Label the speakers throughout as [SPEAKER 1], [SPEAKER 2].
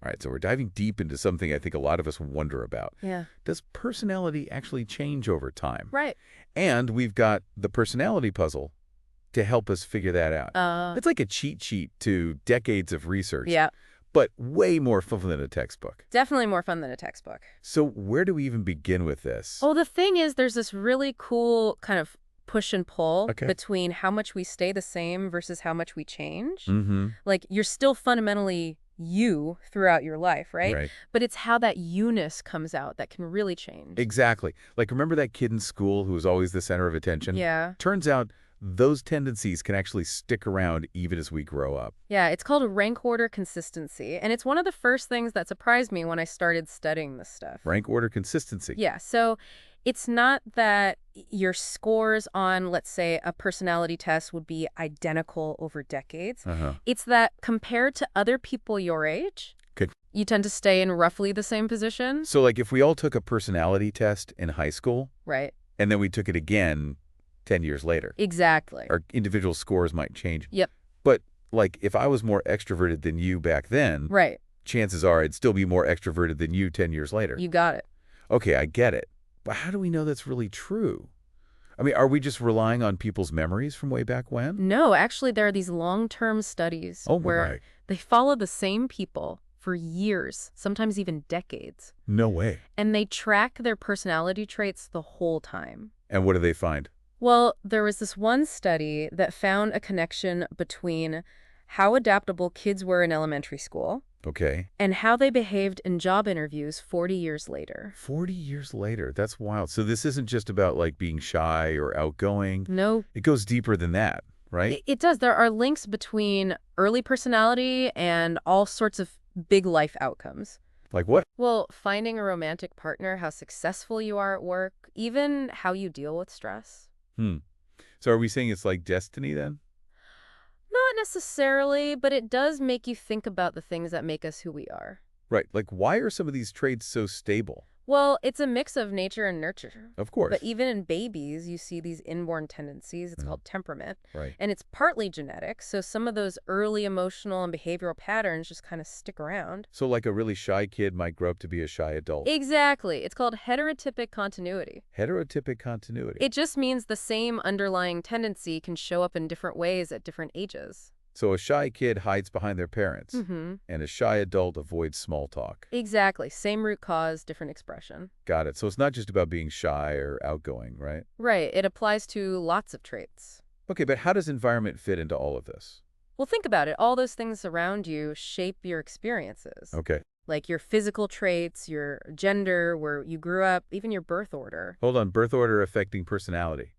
[SPEAKER 1] All right, so we're diving deep into something I think a lot of us wonder about.
[SPEAKER 2] Yeah.
[SPEAKER 1] Does personality actually change over time?
[SPEAKER 2] Right.
[SPEAKER 1] And we've got the personality puzzle to help us figure that out. It's like a cheat sheet to decades of research,
[SPEAKER 2] Yeah.
[SPEAKER 1] but way more fun than a textbook.
[SPEAKER 2] Definitely more fun than a textbook.
[SPEAKER 1] So where do we even begin with this?
[SPEAKER 2] Well, the thing is, there's this really cool kind of push and pull
[SPEAKER 1] Okay.
[SPEAKER 2] between how much we stay the same versus how much we change.
[SPEAKER 1] Mm-hmm.
[SPEAKER 2] Like, you're still fundamentally you throughout your life, right?
[SPEAKER 1] Right.
[SPEAKER 2] But it's how that you-ness comes out that can really change.
[SPEAKER 1] Exactly. Like, remember that kid in school who was always the center of attention?
[SPEAKER 2] Yeah.
[SPEAKER 1] Turns out those tendencies can actually stick around even as we grow up.
[SPEAKER 2] Yeah, it's called rank order consistency. And it's one of the first things that surprised me when I started studying this stuff.
[SPEAKER 1] Rank order consistency.
[SPEAKER 2] Yeah, so it's not that your scores on, let's say, a personality test would be identical over decades.
[SPEAKER 1] Uh-huh.
[SPEAKER 2] It's that compared to other people your age,
[SPEAKER 1] Okay.
[SPEAKER 2] you tend to stay in roughly the same position.
[SPEAKER 1] So, like, if we all took a personality test in high school,
[SPEAKER 2] Right.
[SPEAKER 1] and then we took it again 10 years later,
[SPEAKER 2] Exactly.
[SPEAKER 1] our individual scores might change.
[SPEAKER 2] Yep.
[SPEAKER 1] But, like, if I was more extroverted than you back then,
[SPEAKER 2] Right.
[SPEAKER 1] chances are I'd still be more extroverted than you 10 years later.
[SPEAKER 2] You got it.
[SPEAKER 1] Okay, I get it. But how do we know that's really true? I mean, are we just relying on people's memories from way back when?
[SPEAKER 2] No, actually, there are these long-term studies
[SPEAKER 1] Oh,
[SPEAKER 2] where
[SPEAKER 1] right.
[SPEAKER 2] they follow the same people for years, sometimes even decades,
[SPEAKER 1] No way.
[SPEAKER 2] and they track their personality traits the whole time.
[SPEAKER 1] And what do they find?
[SPEAKER 2] Well, there was this one study that found a connection between how adaptable kids were in elementary school
[SPEAKER 1] Okay.
[SPEAKER 2] and how they behaved in job interviews 40 years later.
[SPEAKER 1] 40 years later. That's wild. So this isn't just about, like, being shy or outgoing.
[SPEAKER 2] No,
[SPEAKER 1] It goes deeper than that, right?
[SPEAKER 2] it does. There are links between early personality and all sorts of big life outcomes.
[SPEAKER 1] Like what?
[SPEAKER 2] Well, finding a romantic partner, how successful you are at work, even how you deal with stress.
[SPEAKER 1] So are we saying it's like destiny then?
[SPEAKER 2] Not necessarily, but it does make you think about the things that make us who we are.
[SPEAKER 1] Right. Like, why are some of these traits so stable?
[SPEAKER 2] Well, it's a mix of nature and nurture.
[SPEAKER 1] Of course.
[SPEAKER 2] But even in babies, you see these inborn tendencies. It's called temperament.
[SPEAKER 1] Right.
[SPEAKER 2] And it's partly genetic, so some of those early emotional and behavioral patterns just kind of stick around.
[SPEAKER 1] So, like, a really shy kid might grow up to be a shy adult.
[SPEAKER 2] Exactly. It's called heterotypic continuity.
[SPEAKER 1] Heterotypic continuity.
[SPEAKER 2] It just means the same underlying tendency can show up in different ways at different ages.
[SPEAKER 1] So a shy kid hides behind their parents,
[SPEAKER 2] Mm-hmm.
[SPEAKER 1] and a shy adult avoids small talk.
[SPEAKER 2] Exactly. Same root cause, different expression.
[SPEAKER 1] Got it. So it's not just about being shy or outgoing, right?
[SPEAKER 2] Right. It applies to lots of traits.
[SPEAKER 1] Okay, but how does environment fit into all of this?
[SPEAKER 2] Well, think about it. All those things around you shape your experiences.
[SPEAKER 1] Okay.
[SPEAKER 2] Like your physical traits, your gender, where you grew up, even your birth order.
[SPEAKER 1] Hold on. Birth order affecting personality.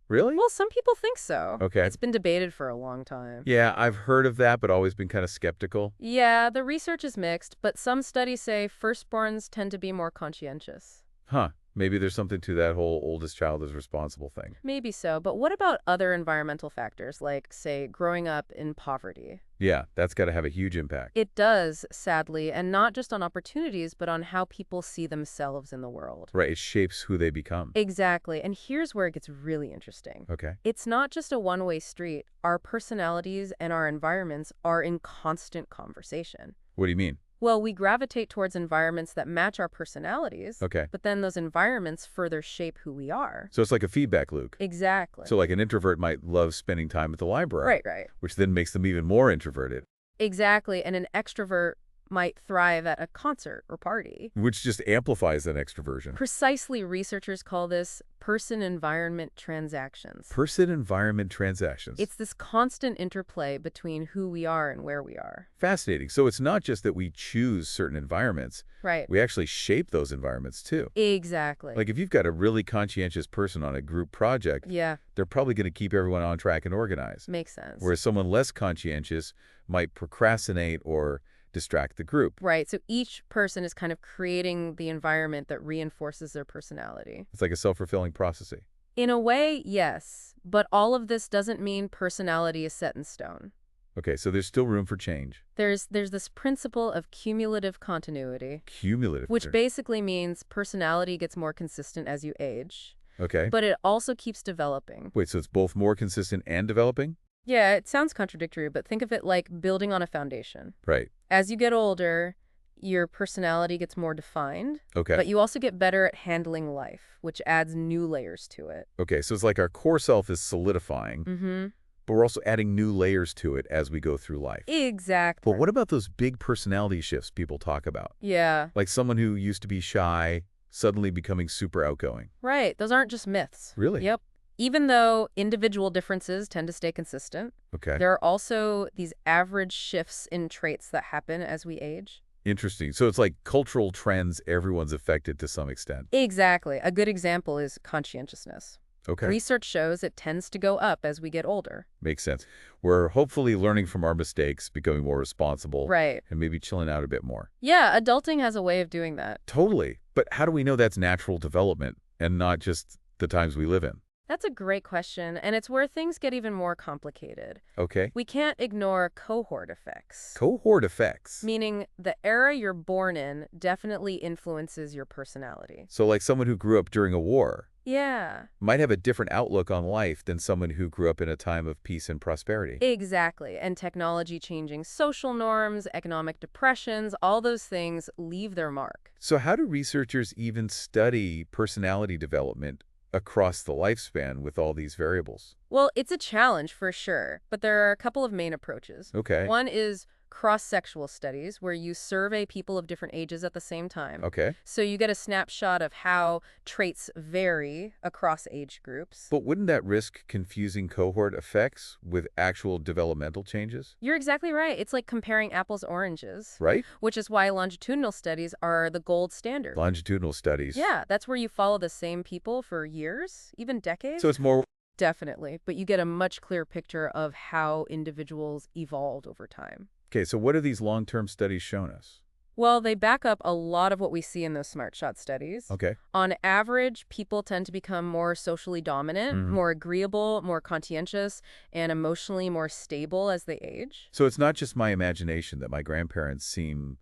[SPEAKER 1] Really?
[SPEAKER 2] Well, some people think so.
[SPEAKER 1] Okay.
[SPEAKER 2] It's been debated for a long time.
[SPEAKER 1] Yeah, I've heard of that, but always been kind of skeptical.
[SPEAKER 2] Yeah, the research is mixed, but some studies say firstborns tend to be more conscientious.
[SPEAKER 1] Huh. Maybe there's something to that whole oldest child is responsible thing.
[SPEAKER 2] Maybe so, but what about other environmental factors, like, say, growing up in poverty?
[SPEAKER 1] Yeah, that's got to have a huge impact.
[SPEAKER 2] It does, sadly, and not just on opportunities, but on how people see themselves in the world.
[SPEAKER 1] Right, it shapes who they become.
[SPEAKER 2] Exactly, and here's where it gets really interesting.
[SPEAKER 1] Okay.
[SPEAKER 2] It's not just a one-way street. Our personalities and our environments are in constant conversation.
[SPEAKER 1] What do you mean?
[SPEAKER 2] Well, we gravitate towards environments that match our personalities,
[SPEAKER 1] Okay.
[SPEAKER 2] but then those environments further shape who we are.
[SPEAKER 1] So it's like a feedback loop.
[SPEAKER 2] Exactly.
[SPEAKER 1] So like an introvert might love spending time at the library.
[SPEAKER 2] Right.
[SPEAKER 1] Which then makes them even more introverted.
[SPEAKER 2] Exactly, and an extrovert might thrive at a concert or party.
[SPEAKER 1] Which just amplifies that extroversion.
[SPEAKER 2] Precisely, researchers call this person-environment transactions.
[SPEAKER 1] Person-environment transactions.
[SPEAKER 2] It's this constant interplay between who we are and where we are.
[SPEAKER 1] Fascinating. So it's not just that we choose certain environments.
[SPEAKER 2] Right.
[SPEAKER 1] We actually shape those environments too.
[SPEAKER 2] Exactly.
[SPEAKER 1] Like if you've got a really conscientious person on a group project,
[SPEAKER 2] Yeah,
[SPEAKER 1] they're probably going to keep everyone on track and organized.
[SPEAKER 2] makes sense.
[SPEAKER 1] Whereas someone less conscientious might procrastinate or distract the group.
[SPEAKER 2] Right, so each person is kind of creating the environment that reinforces their personality.
[SPEAKER 1] It's like a self-fulfilling prophecy.
[SPEAKER 2] In a way, yes, but all of this doesn't mean personality is set in stone.
[SPEAKER 1] Okay, so there's still room for change.
[SPEAKER 2] There's this principle of cumulative continuity,
[SPEAKER 1] Cumulative.
[SPEAKER 2] which basically means personality gets more consistent as you age,
[SPEAKER 1] Okay.
[SPEAKER 2] but it also keeps developing.
[SPEAKER 1] Wait, so it's both more consistent and developing?
[SPEAKER 2] Yeah, it sounds contradictory, but think of it like building on a foundation.
[SPEAKER 1] Right.
[SPEAKER 2] As you get older, Your personality gets more defined,
[SPEAKER 1] Okay.
[SPEAKER 2] but you also get better at handling life, which adds new layers to it.
[SPEAKER 1] Okay, so it's like our core self is solidifying,
[SPEAKER 2] Mm-hmm.
[SPEAKER 1] but we're also adding new layers to it as we go through life.
[SPEAKER 2] Exactly.
[SPEAKER 1] But what about those big personality shifts people talk about?
[SPEAKER 2] Yeah,
[SPEAKER 1] Like someone who used to be shy, suddenly becoming super outgoing.
[SPEAKER 2] right. Those aren't just myths.
[SPEAKER 1] Really?
[SPEAKER 2] Yep. Even though individual differences tend to stay consistent,
[SPEAKER 1] Okay.
[SPEAKER 2] there are also these average shifts in traits that happen as we age.
[SPEAKER 1] Interesting. So it's like cultural trends, everyone's affected to some extent.
[SPEAKER 2] Exactly. A good example is conscientiousness.
[SPEAKER 1] Okay.
[SPEAKER 2] Research shows it tends to go up as we get older.
[SPEAKER 1] Makes sense. We're hopefully learning from our mistakes, becoming more responsible,
[SPEAKER 2] Right.
[SPEAKER 1] and maybe chilling out a bit more.
[SPEAKER 2] Yeah, adulting has a way of doing that.
[SPEAKER 1] Totally. But how do we know that's natural development and not just the times we live in?
[SPEAKER 2] That's a great question, and it's where things get even more complicated.
[SPEAKER 1] Okay.
[SPEAKER 2] We can't ignore cohort effects,
[SPEAKER 1] Cohort effects.
[SPEAKER 2] meaning the era you're born in definitely influences your personality.
[SPEAKER 1] So like someone who grew up during a war
[SPEAKER 2] Yeah,
[SPEAKER 1] might have a different outlook on life than someone who grew up in a time of peace and prosperity.
[SPEAKER 2] exactly. And technology changing social norms, economic depressions, all those things leave their mark.
[SPEAKER 1] So how do researchers even study personality development across the lifespan with all these variables?
[SPEAKER 2] Well, it's a challenge for sure, but there are a couple of main approaches.
[SPEAKER 1] Okay.
[SPEAKER 2] One is cross-sexual studies, where you survey people of different ages at the same time.
[SPEAKER 1] Okay.
[SPEAKER 2] So you get a snapshot of how traits vary across age groups.
[SPEAKER 1] But wouldn't that risk confusing cohort effects with actual developmental changes?
[SPEAKER 2] You're exactly right. It's like comparing apples to oranges,
[SPEAKER 1] Right?
[SPEAKER 2] which is why longitudinal studies are the gold standard.
[SPEAKER 1] Longitudinal studies.
[SPEAKER 2] Yeah, that's where you follow the same people for years, even decades.
[SPEAKER 1] So it's more.
[SPEAKER 2] Definitely, but you get a much clearer picture of how individuals evolved over time.
[SPEAKER 1] Okay, so what have these long-term studies shown us?
[SPEAKER 2] Well, they back up a lot of what we see in those Smart Shot studies.
[SPEAKER 1] Okay.
[SPEAKER 2] On average, people tend to become more socially dominant,
[SPEAKER 1] Mhm.
[SPEAKER 2] more agreeable, more conscientious, and emotionally more stable as they age.
[SPEAKER 1] So it's not just my imagination that my grandparents seem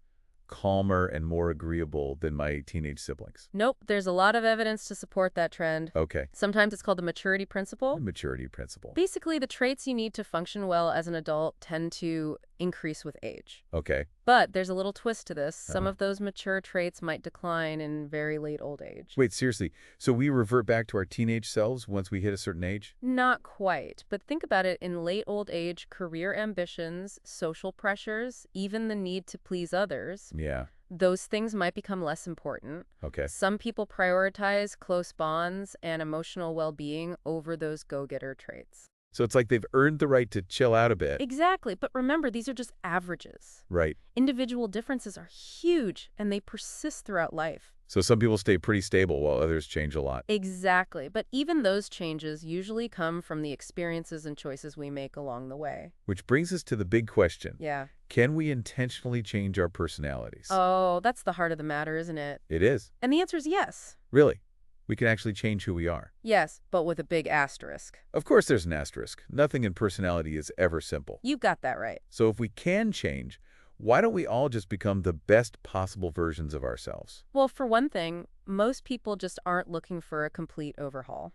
[SPEAKER 1] calmer and more agreeable than my teenage siblings.
[SPEAKER 2] Nope, there's a lot of evidence to support that trend.
[SPEAKER 1] Okay.
[SPEAKER 2] Sometimes it's called the maturity principle.
[SPEAKER 1] The maturity principle.
[SPEAKER 2] Basically, the traits you need to function well as an adult tend to increase with age.
[SPEAKER 1] Okay.
[SPEAKER 2] But there's a little twist to this. Some
[SPEAKER 1] Uh-huh.
[SPEAKER 2] of those mature traits might decline in very late old age.
[SPEAKER 1] Wait, seriously. So we revert back to our teenage selves once we hit a certain age?
[SPEAKER 2] Not quite, but think about it. In late old age, career ambitions, social pressures, even the need to please others,
[SPEAKER 1] Yeah.
[SPEAKER 2] those things might become less important.
[SPEAKER 1] Okay.
[SPEAKER 2] Some people prioritize close bonds and emotional well-being over those go-getter traits.
[SPEAKER 1] So it's like they've earned the right to chill out a bit.
[SPEAKER 2] Exactly, but remember, these are just averages.
[SPEAKER 1] Right.
[SPEAKER 2] Individual differences are huge, and they persist throughout life.
[SPEAKER 1] So some people stay pretty stable while others change a lot.
[SPEAKER 2] Exactly, but even those changes usually come from the experiences and choices we make along the way.
[SPEAKER 1] Which brings us to the big question.
[SPEAKER 2] Yeah.
[SPEAKER 1] Can we intentionally change our personalities?
[SPEAKER 2] Oh, that's the heart of the matter, isn't it?
[SPEAKER 1] It is.
[SPEAKER 2] And the answer is yes.
[SPEAKER 1] Really. We can actually change who we are.
[SPEAKER 2] Yes, but with a big asterisk.
[SPEAKER 1] Of course there's an asterisk. Nothing in personality is ever simple.
[SPEAKER 2] You got that right.
[SPEAKER 1] So if we can change, why don't we all just become the best possible versions of ourselves?
[SPEAKER 2] Well, for one thing, most people just aren't looking for a complete overhaul.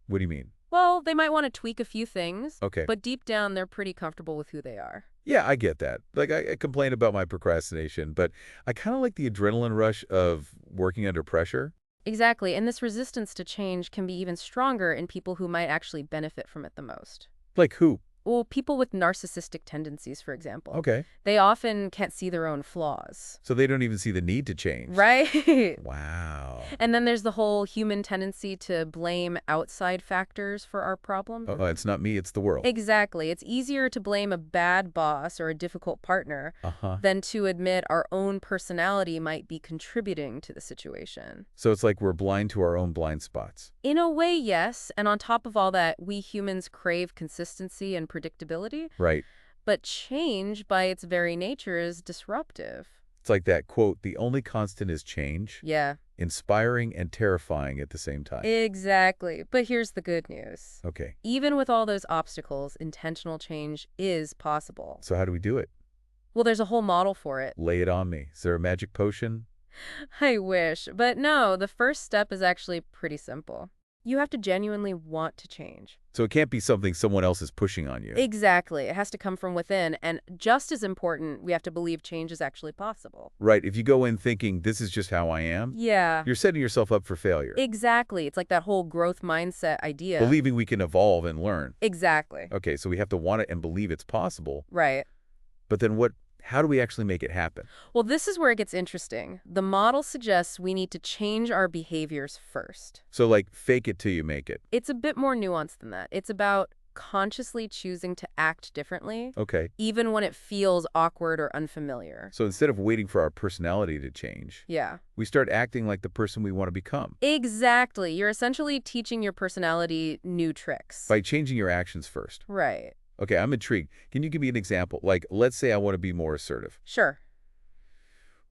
[SPEAKER 1] What do you mean?
[SPEAKER 2] Well, they might want to tweak a few things,
[SPEAKER 1] Okay.
[SPEAKER 2] but deep down, they're pretty comfortable with who they are.
[SPEAKER 1] Yeah, I get that. Like, I complain about my procrastination, but I kind of like the adrenaline rush of working under pressure.
[SPEAKER 2] Exactly, and this resistance to change can be even stronger in people who might actually benefit from it the most.
[SPEAKER 1] Like who?
[SPEAKER 2] Well, people with narcissistic tendencies, for example.
[SPEAKER 1] Okay.
[SPEAKER 2] They often can't see their own flaws.
[SPEAKER 1] So they don't even see the need to change.
[SPEAKER 2] Right?
[SPEAKER 1] Wow.
[SPEAKER 2] And then there's the whole human tendency to blame outside factors for our problems.
[SPEAKER 1] Oh, it's not me, it's the world.
[SPEAKER 2] Exactly. It's easier to blame a bad boss or a difficult partner
[SPEAKER 1] Uh-huh.
[SPEAKER 2] than to admit our own personality might be contributing to the situation.
[SPEAKER 1] So it's like we're blind to our own blind spots.
[SPEAKER 2] In a way, yes. And on top of all that, we humans crave consistency and predictability.
[SPEAKER 1] Right.
[SPEAKER 2] But change, by its very nature, is disruptive.
[SPEAKER 1] It's like that quote, the only constant is change.
[SPEAKER 2] Yeah,
[SPEAKER 1] Inspiring and terrifying at the same time.
[SPEAKER 2] exactly. But here's the good news.
[SPEAKER 1] Okay.
[SPEAKER 2] Even with all those obstacles, intentional change is possible.
[SPEAKER 1] So how do we do it?
[SPEAKER 2] Well, there's a whole model for it.
[SPEAKER 1] Lay it on me. Is there a magic potion?
[SPEAKER 2] I wish. But no, the first step is actually pretty simple. You have to genuinely want to change.
[SPEAKER 1] So it can't be something someone else is pushing on you.
[SPEAKER 2] Exactly. It has to come from within. And just as important, we have to believe change is actually possible.
[SPEAKER 1] Right. If you go in thinking, this is just how I am,
[SPEAKER 2] Yeah.
[SPEAKER 1] you're setting yourself up for failure.
[SPEAKER 2] Exactly. It's like that whole growth mindset idea.
[SPEAKER 1] Believing we can evolve and learn.
[SPEAKER 2] Exactly.
[SPEAKER 1] Okay, so we have to want it and believe it's possible.
[SPEAKER 2] Right.
[SPEAKER 1] But then how do we actually make it happen?
[SPEAKER 2] Well, this is where it gets interesting. The model suggests we need to change our behaviors first.
[SPEAKER 1] So like fake it till you make it.
[SPEAKER 2] It's a bit more nuanced than that. It's about consciously choosing to act differently,
[SPEAKER 1] Okay.
[SPEAKER 2] even when it feels awkward or unfamiliar.
[SPEAKER 1] So instead of waiting for our personality to change,
[SPEAKER 2] Yeah.
[SPEAKER 1] we start acting like the person we want to become
[SPEAKER 2] Exactly. You're essentially teaching your personality new tricks.
[SPEAKER 1] by changing your actions first.
[SPEAKER 2] Right.
[SPEAKER 1] Okay, I'm intrigued. Can you give me an example? Like, let's say I want to be more assertive.
[SPEAKER 2] Sure.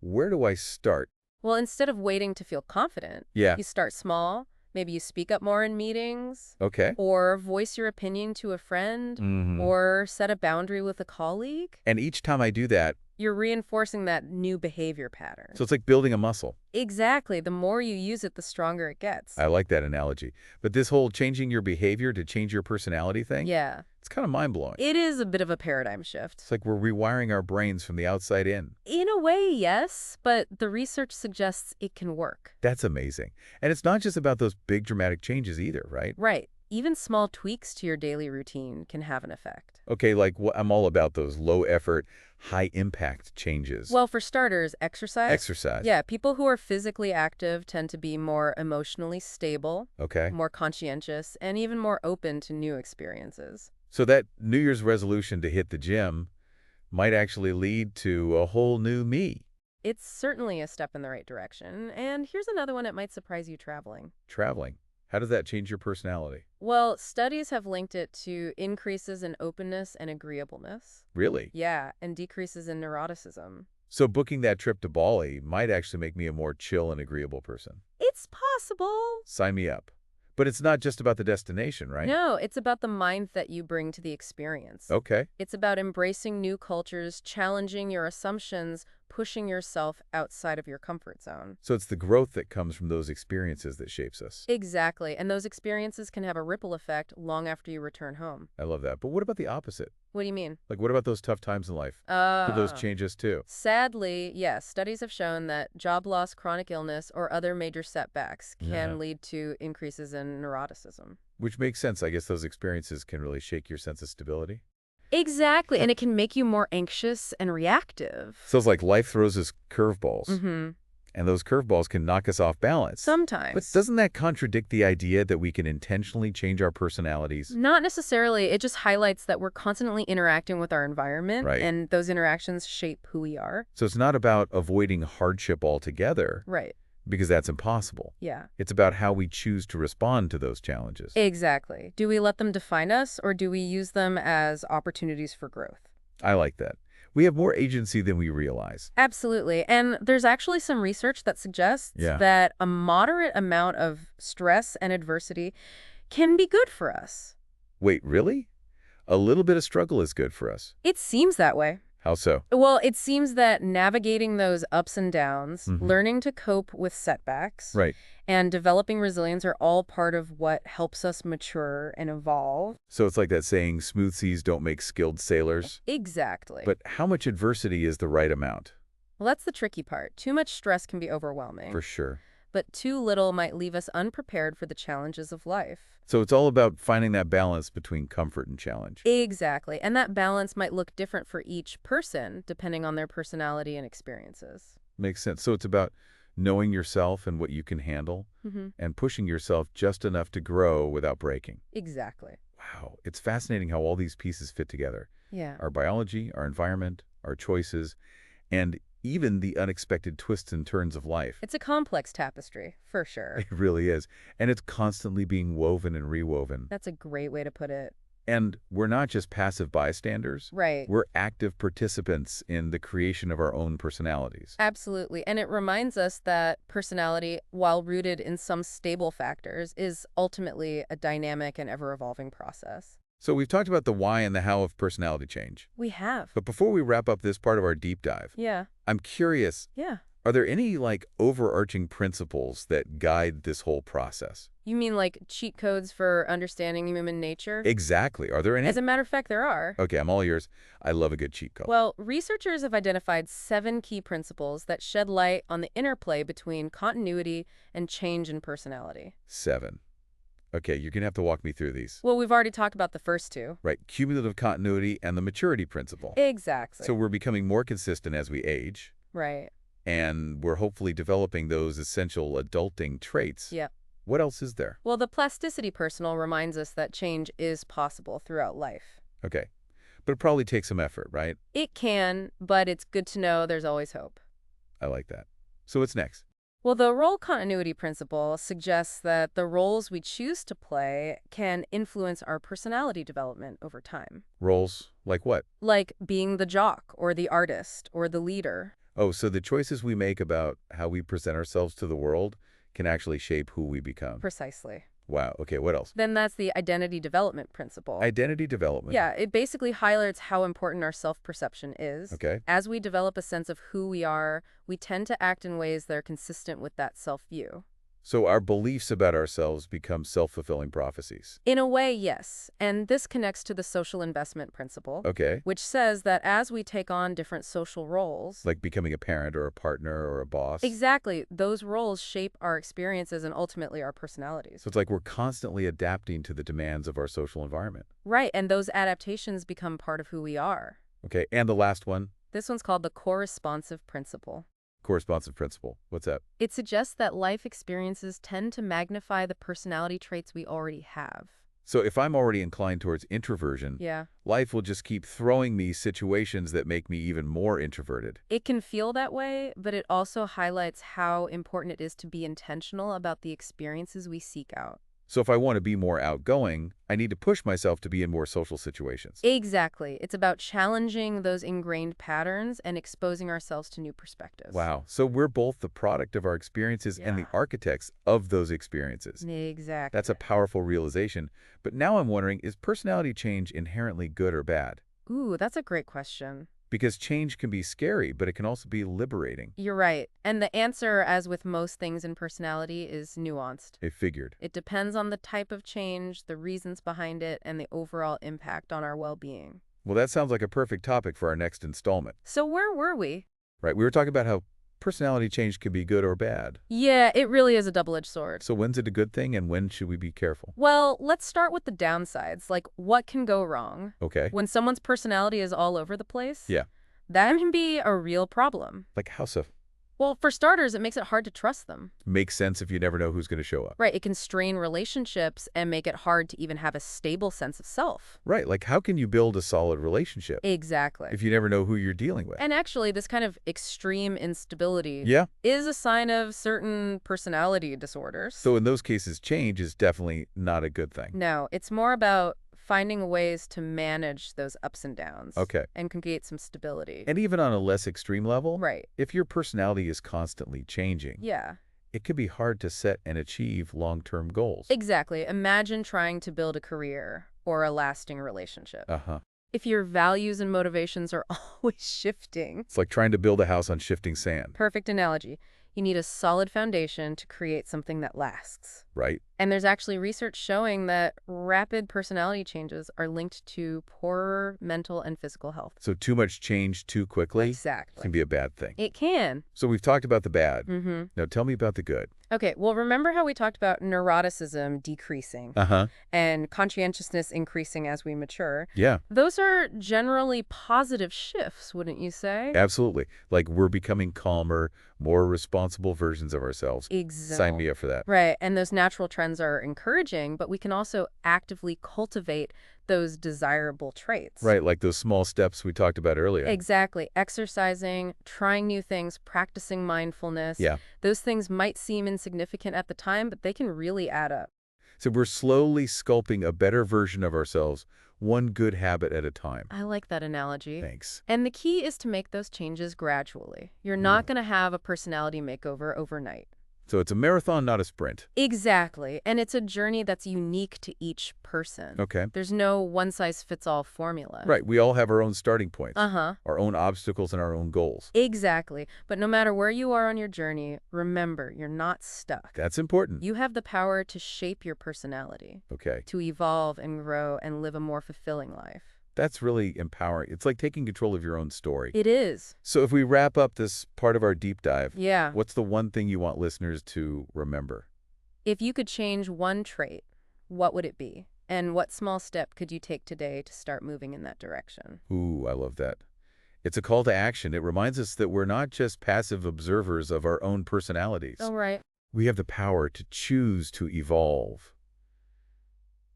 [SPEAKER 1] Where do I start?
[SPEAKER 2] Well, instead of waiting to feel confident,
[SPEAKER 1] Yeah.
[SPEAKER 2] you start small. Maybe you speak up more in meetings,
[SPEAKER 1] Okay.
[SPEAKER 2] or voice your opinion to a friend,
[SPEAKER 1] Mm-hmm.
[SPEAKER 2] or set a boundary with a colleague.
[SPEAKER 1] And each time I do that,
[SPEAKER 2] You're reinforcing that new behavior pattern.
[SPEAKER 1] so it's like building a muscle.
[SPEAKER 2] Exactly. The more you use it, the stronger it gets.
[SPEAKER 1] I like that analogy. But this whole changing your behavior to change your personality thing,
[SPEAKER 2] Yeah.
[SPEAKER 1] it's kind of mind-blowing.
[SPEAKER 2] It is a bit of a paradigm shift.
[SPEAKER 1] It's like we're rewiring our brains from the outside in.
[SPEAKER 2] In a way, yes, but the research suggests it can work.
[SPEAKER 1] That's amazing. And it's not just about those big dramatic changes either, right?
[SPEAKER 2] Right. Even small tweaks to your daily routine can have an effect.
[SPEAKER 1] Okay, like I'm all about those low-effort, high-impact changes.
[SPEAKER 2] Well, for starters, exercise.
[SPEAKER 1] Exercise.
[SPEAKER 2] Yeah, people who are physically active tend to be more emotionally stable,
[SPEAKER 1] Okay.
[SPEAKER 2] more conscientious, and even more open to new experiences.
[SPEAKER 1] So that New Year's resolution to hit the gym might actually lead to a whole new me.
[SPEAKER 2] It's certainly a step in the right direction. And here's another one that might surprise you: traveling.
[SPEAKER 1] Traveling. How does that change your personality?
[SPEAKER 2] Well, studies have linked it to increases in openness and agreeableness.
[SPEAKER 1] Really?
[SPEAKER 2] Yeah, and decreases in neuroticism.
[SPEAKER 1] So booking that trip to Bali might actually make me a more chill and agreeable person.
[SPEAKER 2] It's possible.
[SPEAKER 1] Sign me up. But it's not just about the destination, right?
[SPEAKER 2] No, it's about the mind that you bring to the experience.
[SPEAKER 1] Okay.
[SPEAKER 2] It's about embracing new cultures, challenging your assumptions, pushing yourself outside of your comfort zone.
[SPEAKER 1] So it's the growth that comes from those experiences that shapes us.
[SPEAKER 2] Exactly, and those experiences can have a ripple effect long after you return home.
[SPEAKER 1] I love that. But what about the opposite?
[SPEAKER 2] What do you mean?
[SPEAKER 1] Like, what about those tough times in life? Do those change us too?
[SPEAKER 2] Sadly, yes, studies have shown that job loss, chronic illness, or other major setbacks can
[SPEAKER 1] Yeah.
[SPEAKER 2] lead to increases in neuroticism.
[SPEAKER 1] Which makes sense. I guess those experiences can really shake your sense of stability.
[SPEAKER 2] Exactly, and it can make you more anxious and reactive.
[SPEAKER 1] So it's like life throws us curveballs,
[SPEAKER 2] Mm-hmm.
[SPEAKER 1] and those curveballs can knock us off balance.
[SPEAKER 2] Sometimes.
[SPEAKER 1] But doesn't that contradict the idea that we can intentionally change our personalities?
[SPEAKER 2] Not necessarily. It just highlights that we're constantly interacting with our environment,
[SPEAKER 1] Right.
[SPEAKER 2] and those interactions shape who we are.
[SPEAKER 1] So it's not about avoiding hardship altogether,
[SPEAKER 2] Right.
[SPEAKER 1] because that's impossible.
[SPEAKER 2] Yeah.
[SPEAKER 1] It's about how we choose to respond to those challenges.
[SPEAKER 2] Exactly. Do we let them define us, or do we use them as opportunities for growth?
[SPEAKER 1] I like that. We have more agency than we realize.
[SPEAKER 2] Absolutely. And there's actually some research that suggests
[SPEAKER 1] Yeah.
[SPEAKER 2] that a moderate amount of stress and adversity can be good for us.
[SPEAKER 1] Wait, really? A little bit of struggle is good for us.
[SPEAKER 2] It seems that way.
[SPEAKER 1] How so?
[SPEAKER 2] Well, it seems that navigating those ups and downs,
[SPEAKER 1] Mhm.
[SPEAKER 2] learning to cope with setbacks,
[SPEAKER 1] Right.
[SPEAKER 2] and developing resilience are all part of what helps us mature and evolve.
[SPEAKER 1] So it's like that saying, smooth seas don't make skilled sailors.
[SPEAKER 2] Exactly.
[SPEAKER 1] But how much adversity is the right amount?
[SPEAKER 2] Well, that's the tricky part. Too much stress can be overwhelming,
[SPEAKER 1] For sure.
[SPEAKER 2] but too little might leave us unprepared for the challenges of life.
[SPEAKER 1] So it's all about finding that balance between comfort and challenge.
[SPEAKER 2] Exactly. And that balance might look different for each person, depending on their personality and experiences.
[SPEAKER 1] Makes sense. So it's about knowing yourself and what you can handle
[SPEAKER 2] Mm-hmm.
[SPEAKER 1] and pushing yourself just enough to grow without breaking.
[SPEAKER 2] Exactly.
[SPEAKER 1] Wow. It's fascinating how all these pieces fit together.
[SPEAKER 2] Yeah.
[SPEAKER 1] Our biology, our environment, our choices, and even the unexpected twists and turns of life.
[SPEAKER 2] It's a complex tapestry, for sure.
[SPEAKER 1] It really is. And it's constantly being woven and rewoven.
[SPEAKER 2] That's a great way to put it.
[SPEAKER 1] And we're not just passive bystanders.
[SPEAKER 2] Right.
[SPEAKER 1] We're active participants in the creation of our own personalities.
[SPEAKER 2] Absolutely. And it reminds us that personality, while rooted in some stable factors, is ultimately a dynamic and ever-evolving process.
[SPEAKER 1] So we've talked about the why and the how of personality change.
[SPEAKER 2] We have.
[SPEAKER 1] But before we wrap up this part of our deep dive,
[SPEAKER 2] Yeah.
[SPEAKER 1] I'm curious,
[SPEAKER 2] Yeah.
[SPEAKER 1] Are there any, like, overarching principles that guide this whole process?
[SPEAKER 2] You mean like cheat codes for understanding human nature?
[SPEAKER 1] Exactly. Are there any?
[SPEAKER 2] As a matter of fact, there are.
[SPEAKER 1] Okay, I'm all ears. I love a good cheat code.
[SPEAKER 2] Well, researchers have identified 7 key principles that shed light on the interplay between continuity and change in personality.
[SPEAKER 1] 7. Okay, you're going to have to walk me through these.
[SPEAKER 2] Well, we've already talked about the first 2.
[SPEAKER 1] Right, cumulative continuity and the maturity principle.
[SPEAKER 2] Exactly.
[SPEAKER 1] So we're becoming more consistent as we age,
[SPEAKER 2] Right.
[SPEAKER 1] and we're hopefully developing those essential adulting traits.
[SPEAKER 2] Yeah.
[SPEAKER 1] What else is there?
[SPEAKER 2] Well, the plasticity personal reminds us that change is possible throughout life.
[SPEAKER 1] Okay, but it probably takes some effort, right?
[SPEAKER 2] It can, but it's good to know there's always hope.
[SPEAKER 1] I like that. So what's next?
[SPEAKER 2] Well, the role continuity principle suggests that the roles we choose to play can influence our personality development over time.
[SPEAKER 1] Roles like what?
[SPEAKER 2] Like being the jock or the artist or the leader.
[SPEAKER 1] Oh, so the choices we make about how we present ourselves to the world can actually shape who we become.
[SPEAKER 2] Precisely.
[SPEAKER 1] Wow, okay, what else?
[SPEAKER 2] Then that's the identity development principle.
[SPEAKER 1] Identity development.
[SPEAKER 2] Yeah, it basically highlights how important our self-perception is.
[SPEAKER 1] Okay.
[SPEAKER 2] As we develop a sense of who we are, we tend to act in ways that are consistent with that self-view.
[SPEAKER 1] So our beliefs about ourselves become self-fulfilling prophecies.
[SPEAKER 2] In a way, yes. And this connects to the social investment principle,
[SPEAKER 1] Okay.
[SPEAKER 2] which says that as we take on different social roles,
[SPEAKER 1] Like becoming a parent or a partner or a boss.
[SPEAKER 2] exactly, those roles shape our experiences and ultimately our personalities.
[SPEAKER 1] So it's like we're constantly adapting to the demands of our social environment.
[SPEAKER 2] Right, and those adaptations become part of who we are.
[SPEAKER 1] Okay, and the last one,
[SPEAKER 2] This one's called the corresponsive principle.
[SPEAKER 1] corresponsive principle. What's that?
[SPEAKER 2] It suggests that life experiences tend to magnify the personality traits we already have.
[SPEAKER 1] So if I'm already inclined towards introversion,
[SPEAKER 2] Yeah.
[SPEAKER 1] life will just keep throwing me situations that make me even more introverted.
[SPEAKER 2] It can feel that way, but it also highlights how important it is to be intentional about the experiences we seek out.
[SPEAKER 1] So if I want to be more outgoing, I need to push myself to be in more social situations.
[SPEAKER 2] Exactly. It's about challenging those ingrained patterns and exposing ourselves to new perspectives.
[SPEAKER 1] Wow. So we're both the product of our experiences and the
[SPEAKER 2] Yeah.
[SPEAKER 1] architects of those experiences.
[SPEAKER 2] Exactly.
[SPEAKER 1] That's a powerful realization. But now I'm wondering, is personality change inherently good or bad?
[SPEAKER 2] Ooh, that's a great question.
[SPEAKER 1] Because change can be scary, but it can also be liberating.
[SPEAKER 2] You're right. And the answer, as with most things in personality, is nuanced.
[SPEAKER 1] I figured.
[SPEAKER 2] It depends on the type of change, the reasons behind it, and the overall impact on our well-being.
[SPEAKER 1] Well, that sounds like a perfect topic for our next installment.
[SPEAKER 2] So where were we?
[SPEAKER 1] Right, we were talking about how personality change can be good or bad.
[SPEAKER 2] Yeah, it really is a double-edged sword.
[SPEAKER 1] So when's it a good thing and when should we be careful?
[SPEAKER 2] Well, let's start with the downsides, like what can go wrong.
[SPEAKER 1] Okay.
[SPEAKER 2] When someone's personality is all over the place,
[SPEAKER 1] Yeah.
[SPEAKER 2] that can be a real problem.
[SPEAKER 1] Like how so?
[SPEAKER 2] Well, for starters, it makes it hard to trust them.
[SPEAKER 1] Makes sense if you never know who's going to show up.
[SPEAKER 2] Right, it can strain relationships and make it hard to even have a stable sense of self.
[SPEAKER 1] Right, like how can you build a solid relationship
[SPEAKER 2] Exactly.
[SPEAKER 1] if you never know who you're dealing with?
[SPEAKER 2] And actually, this kind of extreme instability
[SPEAKER 1] Yeah.
[SPEAKER 2] is a sign of certain personality disorders.
[SPEAKER 1] So in those cases, change is definitely not a good thing.
[SPEAKER 2] No, it's more about finding ways to manage those ups and downs.
[SPEAKER 1] Okay.
[SPEAKER 2] And create some stability.
[SPEAKER 1] And even on a less extreme level,
[SPEAKER 2] Right.
[SPEAKER 1] if your personality is constantly changing,
[SPEAKER 2] Yeah.
[SPEAKER 1] it can be hard to set and achieve long-term goals.
[SPEAKER 2] Exactly. Imagine trying to build a career or a lasting relationship.
[SPEAKER 1] Uh-huh.
[SPEAKER 2] If your values and motivations are always shifting.
[SPEAKER 1] It's like trying to build a house on shifting sand,
[SPEAKER 2] Perfect analogy. You need a solid foundation to create something that lasts.
[SPEAKER 1] right?
[SPEAKER 2] And there's actually research showing that rapid personality changes are linked to poorer mental and physical health.
[SPEAKER 1] So too much change too quickly
[SPEAKER 2] Exactly.
[SPEAKER 1] can be a bad thing.
[SPEAKER 2] It can.
[SPEAKER 1] So we've talked about the bad.
[SPEAKER 2] Mm-hmm.
[SPEAKER 1] Now tell me about the good.
[SPEAKER 2] Okay, well, remember how we talked about neuroticism decreasing
[SPEAKER 1] Uh-huh.
[SPEAKER 2] and conscientiousness increasing as we mature?
[SPEAKER 1] Yeah,
[SPEAKER 2] Those are generally positive shifts, wouldn't you say?
[SPEAKER 1] absolutely. Like we're becoming calmer, more responsible versions of ourselves.
[SPEAKER 2] Exactly.
[SPEAKER 1] Sign me up for that.
[SPEAKER 2] Right, and those natural trends are encouraging, but we can also actively cultivate those desirable traits.
[SPEAKER 1] Right, like those small steps we talked about earlier.
[SPEAKER 2] Exactly. Exercising, trying new things, practicing mindfulness.
[SPEAKER 1] Yeah.
[SPEAKER 2] Those things might seem insignificant at the time, but they can really add up.
[SPEAKER 1] So we're slowly sculpting a better version of ourselves, one good habit at a time.
[SPEAKER 2] I like that analogy.
[SPEAKER 1] Thanks.
[SPEAKER 2] And the key is to make those changes gradually. You're not going to have a personality makeover overnight.
[SPEAKER 1] So it's a marathon, not a sprint.
[SPEAKER 2] Exactly. And it's a journey that's unique to each person.
[SPEAKER 1] Okay.
[SPEAKER 2] There's no one-size-fits-all formula.
[SPEAKER 1] Right. We all have our own starting points,
[SPEAKER 2] Uh-huh.
[SPEAKER 1] our own obstacles and our own goals.
[SPEAKER 2] Exactly. But no matter where you are on your journey, remember, you're not stuck.
[SPEAKER 1] That's important.
[SPEAKER 2] You have the power to shape your personality,
[SPEAKER 1] Okay.
[SPEAKER 2] to evolve and grow and live a more fulfilling life.
[SPEAKER 1] That's really empowering. It's like taking control of your own story.
[SPEAKER 2] It is.
[SPEAKER 1] So if we wrap up this part of our deep dive,
[SPEAKER 2] Yeah.
[SPEAKER 1] what's the one thing you want listeners to remember?
[SPEAKER 2] If you could change one trait, what would it be? And what small step could you take today to start moving in that direction?
[SPEAKER 1] Ooh, I love that. It's a call to action. It reminds us that we're not just passive observers of our own personalities.
[SPEAKER 2] Oh, right.
[SPEAKER 1] We have the power to choose to evolve,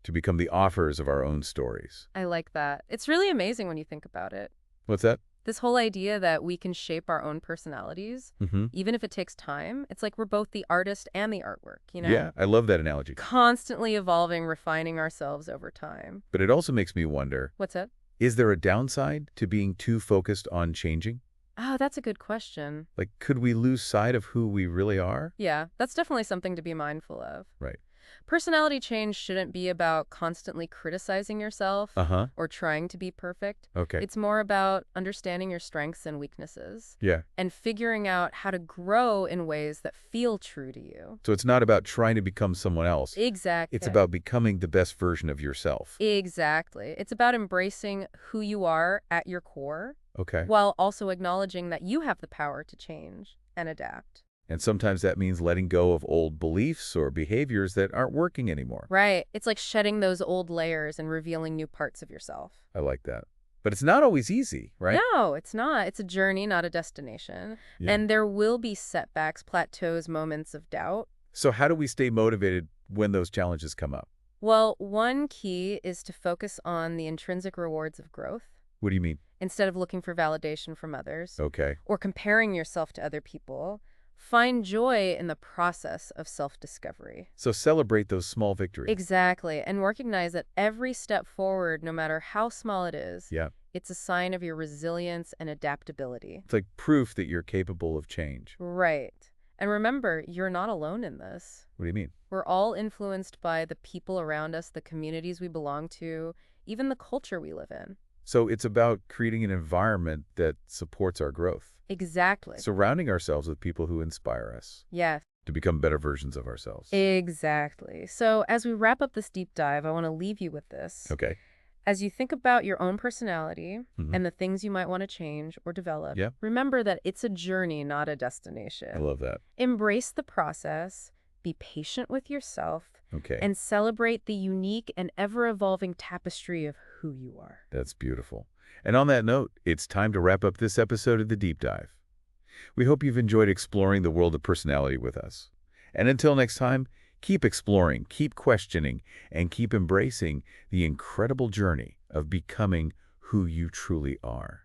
[SPEAKER 1] to become the authors of our own stories.
[SPEAKER 2] I like that. It's really amazing when you think about it.
[SPEAKER 1] What's that?
[SPEAKER 2] This whole idea that we can shape our own personalities,
[SPEAKER 1] Mm-hmm.
[SPEAKER 2] even if it takes time, it's like we're both the artist and the artwork, you know?
[SPEAKER 1] Yeah, I love that analogy.
[SPEAKER 2] Constantly evolving, refining ourselves over time.
[SPEAKER 1] But it also makes me wonder,
[SPEAKER 2] What's that?
[SPEAKER 1] is there a downside to being too focused on changing?
[SPEAKER 2] Oh, that's a good question.
[SPEAKER 1] Like, could we lose sight of who we really are?
[SPEAKER 2] Yeah, that's definitely something to be mindful of.
[SPEAKER 1] Right.
[SPEAKER 2] Personality change shouldn't be about constantly criticizing yourself
[SPEAKER 1] Uh-huh.
[SPEAKER 2] or trying to be perfect.
[SPEAKER 1] Okay.
[SPEAKER 2] It's more about understanding your strengths and weaknesses
[SPEAKER 1] Yeah.
[SPEAKER 2] and figuring out how to grow in ways that feel true to you.
[SPEAKER 1] So it's not about trying to become someone else.
[SPEAKER 2] Exactly.
[SPEAKER 1] It's about becoming the best version of yourself.
[SPEAKER 2] Exactly. It's about embracing who you are at your core
[SPEAKER 1] Okay.
[SPEAKER 2] while also acknowledging that you have the power to change and adapt.
[SPEAKER 1] And sometimes that means letting go of old beliefs or behaviors that aren't working anymore.
[SPEAKER 2] Right. It's like shedding those old layers and revealing new parts of yourself.
[SPEAKER 1] I like that. But it's not always easy, right?
[SPEAKER 2] No, it's not. It's a journey, not a destination.
[SPEAKER 1] Yeah.
[SPEAKER 2] And there will be setbacks, plateaus, moments of doubt.
[SPEAKER 1] So how do we stay motivated when those challenges come up?
[SPEAKER 2] Well, one key is to focus on the intrinsic rewards of growth
[SPEAKER 1] What do you mean?
[SPEAKER 2] instead of looking for validation from others
[SPEAKER 1] Okay.
[SPEAKER 2] or comparing yourself to other people. Find joy in the process of self-discovery.
[SPEAKER 1] So celebrate those small victories.
[SPEAKER 2] Exactly. And recognize that every step forward, no matter how small it is,
[SPEAKER 1] Yeah.
[SPEAKER 2] it's a sign of your resilience and adaptability.
[SPEAKER 1] It's like proof that you're capable of change.
[SPEAKER 2] Right. And remember, you're not alone in this.
[SPEAKER 1] What do you mean?
[SPEAKER 2] We're all influenced by the people around us, the communities we belong to, even the culture we live in.
[SPEAKER 1] So it's about creating an environment that supports our growth.
[SPEAKER 2] Exactly.
[SPEAKER 1] Surrounding ourselves with people who inspire us
[SPEAKER 2] Yes,
[SPEAKER 1] to become better versions of ourselves.
[SPEAKER 2] exactly. So as we wrap up this deep dive, I want to leave you with this.
[SPEAKER 1] Okay.
[SPEAKER 2] As you think about your own personality
[SPEAKER 1] Mhm.
[SPEAKER 2] and the things you might want to change or develop,
[SPEAKER 1] Yeah.
[SPEAKER 2] remember that it's a journey, not a
[SPEAKER 1] I
[SPEAKER 2] destination.
[SPEAKER 1] love that.
[SPEAKER 2] Embrace the process, be patient with yourself,
[SPEAKER 1] Okay.
[SPEAKER 2] and celebrate the unique and ever-evolving tapestry of who you are.
[SPEAKER 1] That's beautiful. And on that note, it's time to wrap up this episode of The Deep Dive. We hope you've enjoyed exploring the world of personality with us. And until next time, keep exploring, keep questioning, and keep embracing the incredible journey of becoming who you truly are.